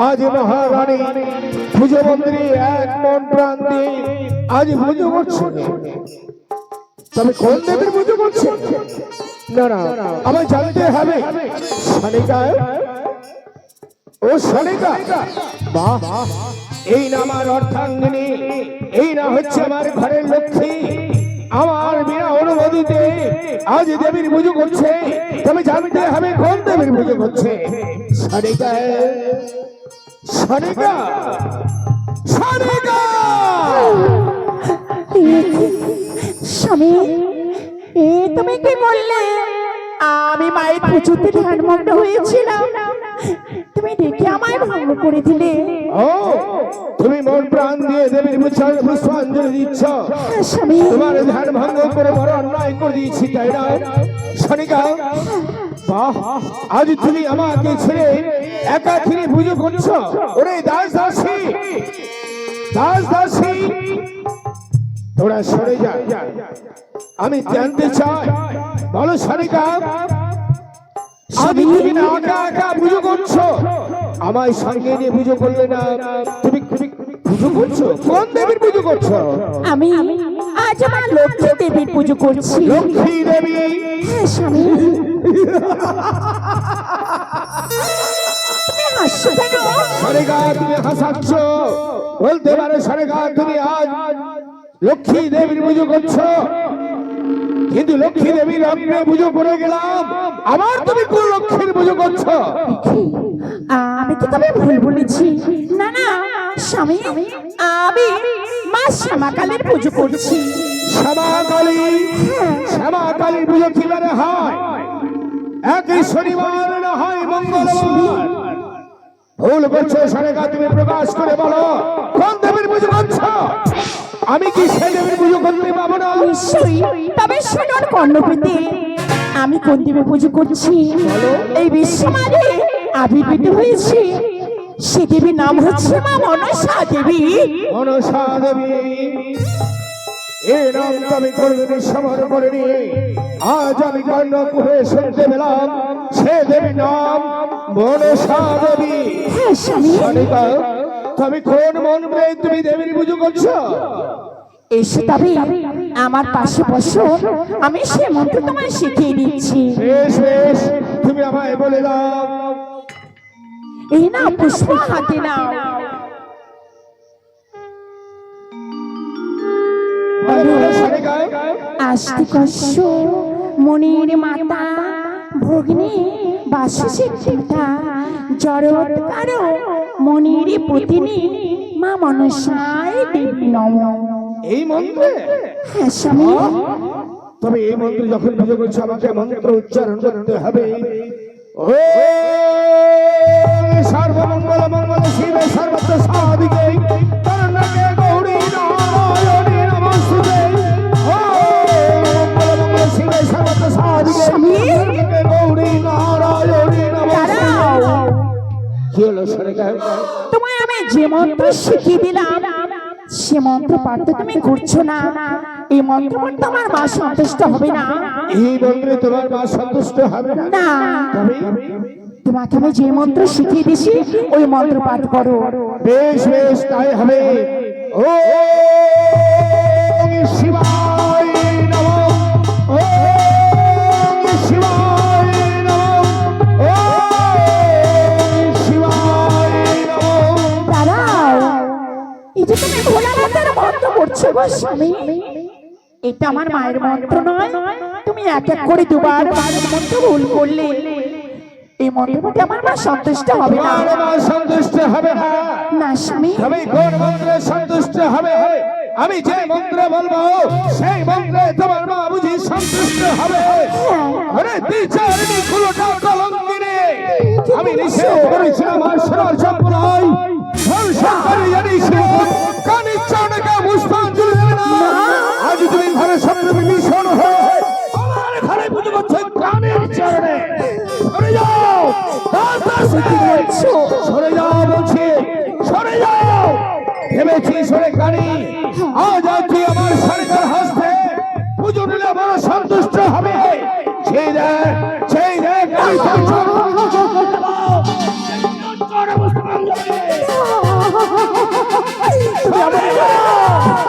আজ মহারানী পুজো মন্দিরে এক মন প্রাণ দিয়ে আজ পুজো করছে। তবে কোন দেবীর পুজো করছে না না আমায় জানতে হবে। শালিকা, ও শালিকা, বাহ, এই না আমার অর্থাঙ্গিনী, এই না হচ্ছে আমার ঘরের লক্ষ্মী। আমার বিনা অনুমতিতে আজ দেবীর পুজো করছে। তবে জানতে হবে কোন দেবীর পুজো করছে। শালিকা, শালিকা, শালিকা। স্বামী, এ তুমি কি বললে? আমি মায়ের পুজোতে ধ্যানমগ্ন হয়েছিলাম, তুমি দেখে আমায় ভঙ্গ করে দিলে। ও, তুমি মন প্রাণ দিয়ে দেবীর পুষ্পাঞ্জলি দিচ্ছ। স্বামী, তোমার ধ্যান ভঙ্গ করে বড় অন্যায় করে দিয়েছি, তাই না? শালিকা, বাহ, আজ তুমি আমাকে ছেড়ে একাকিনী পুজো করছো। ওরে দাস দাসী, দাস দাসী, তোরা সরে যা। আমি জানতে চাই, বলো শালিকা, তুমি না একা একা পুজো করছো, আমায় সঙ্গে নিয়ে পুজো করলে না? তুমি পুজো করছো, কোন দেবীর পুজো করছো? আমি আজ আমার লক্ষ্মী দেবীর পুজো করছি। লক্ষ্মী দেবী? হ্যাঁ স্বামী। তুমি হাসছো কেন? শালিকা, তুমি হাসাচ্ছ। বলতে পারো শালিকা, তুমি আজ লক্ষ্মী দেবীর পুজো করছো, কিন্তু লক্ষ্মী দেবীর লগ্নে পুজো করে গেলাম, আবার তুমি কোন লক্ষ্মীর পুজো করছো? আমি কি তবে ভুল বলেছি? না না স্বামী, আমি মা শ্যামাকালীর পুজো করছি। শ্যামাকালী? শ্যামাকালীর পুজো কিভাবে হয়? একই শনিবার না হয় মঙ্গলবার? ভুল করছো শালিকা, তুমি প্রকাশ করে বলো কোন দেবীর পুজো করছো। আমি কি সেই দেবীর পুজো করতে পাবো না? নিশ্চয়ই, তবে শুনুন কর্ণপ্রীতি, আমি কোন দেবীর পুজো করছি। এই বিশ্বমানে আবির্ভূত হয়েছি, সে দেবীর নাম হচ্ছে মা মনসা দেবী। মনসা দেবী? এই নাম তো আমি কোনদিন স্মরণ করিনি। আজ আমি কর্ণকুহে শুনতে পেলাম সে দেবীর নাম মনসা দেবী। হ্যাঁ স্বামী। শালিকা, তুমি কোন মন্ত্রে তুমি দেবীর পুজো করছো? এসে তবে আমার পাশে বসো, আমি সে মন্ত্র তোমায় শিখিয়ে দিচ্ছি। বেশ বেশ, তুমি আমায় বলে দাও। এই না পুষ্প হাতে নাও। আস্তিকস্য মনির মাতা ভগ্নী বাসুসিদ্ধা জড়ৎকার মনির পতিনী মা মনসায় দেবী নমঃ। এই মন্ত্রে? হ্যাঁ স্বামী। তবে এই মন্ত্র যখন পুজো করছো আমাকে মন্ত্র উচ্চারণ করতে হবে। ও সর্বমঙ্গল মঙ্গল শিবে সর্বত্র সাধিকে করুণাকে গৌরী নারায়ণী নমস্তুতে। ও মঙ্গল মঙ্গল শিবে সর্বত্র সাধিকে করুণাকে গৌরী নারায়ণী নমস্তুতে। কি হলো শালিকা? তোমায় আমি যে মন্ত্র শিখিয়ে দিলাম সে মন্ত্র পাঠ তো তুমি করছো না। এই মন্ত্র পাঠ তোমার মা সন্তুষ্ট হবে না। এই মন্ত্রে তোমার মা সন্তুষ্ট হবে না? না, তবে তোমাকে আমি যে মন্ত্র শিখিয়ে দিছি ওই মন্ত্র পাঠ করো। বেশ বেশ, তাই হবে। ও শিবায় নমঃ, ও শিবায় নমঃ, ও শিবায় নমঃ। দাঁড়াও, এই যে তুমি ভোলানাথের মন্ত্র করছো গো স্বামী, এটা আমার মায়ের মন্ত্র নয়। তুমি এক এক করে দুবার মায়ের মন্ত্র ভুল করলে। এই মন্ত্র পাঠে আমার মা সন্তুষ্ট হবে না। তোমার মা সন্তুষ্ট হবে না? না স্বামী। তবে কোন মন্ত্রে সন্তুষ্ট হবে? আমি যে মন্ত্র বলবো সেই মন্ত্রে তোমার মা বুঝি সন্তুষ্ট হবে? আরে বিচারণী কুলটা কলঙ্কিনী, আমি নিষেধ করেছিলাম আর সোনার সম্প্রদায় ধর্ষণকারী জানিস কানে চাউনাকে পুষ্পাঞ্জলি দেবে না। আজ তুমি ঘরে সবচেয়ে ভীষণ হয়ে আমার ঘরে পুজো করছো কানের চরণে। সরে যাও, সরে যাও বলছি, সরে যাও। ভেবেছি সরে কানি, আজ তুই আমার সরকার হস্তে পুজো নিলে বড় সন্তুষ্ট হবে। সেই দেখ, সেই দেখ, তুমি আমাকে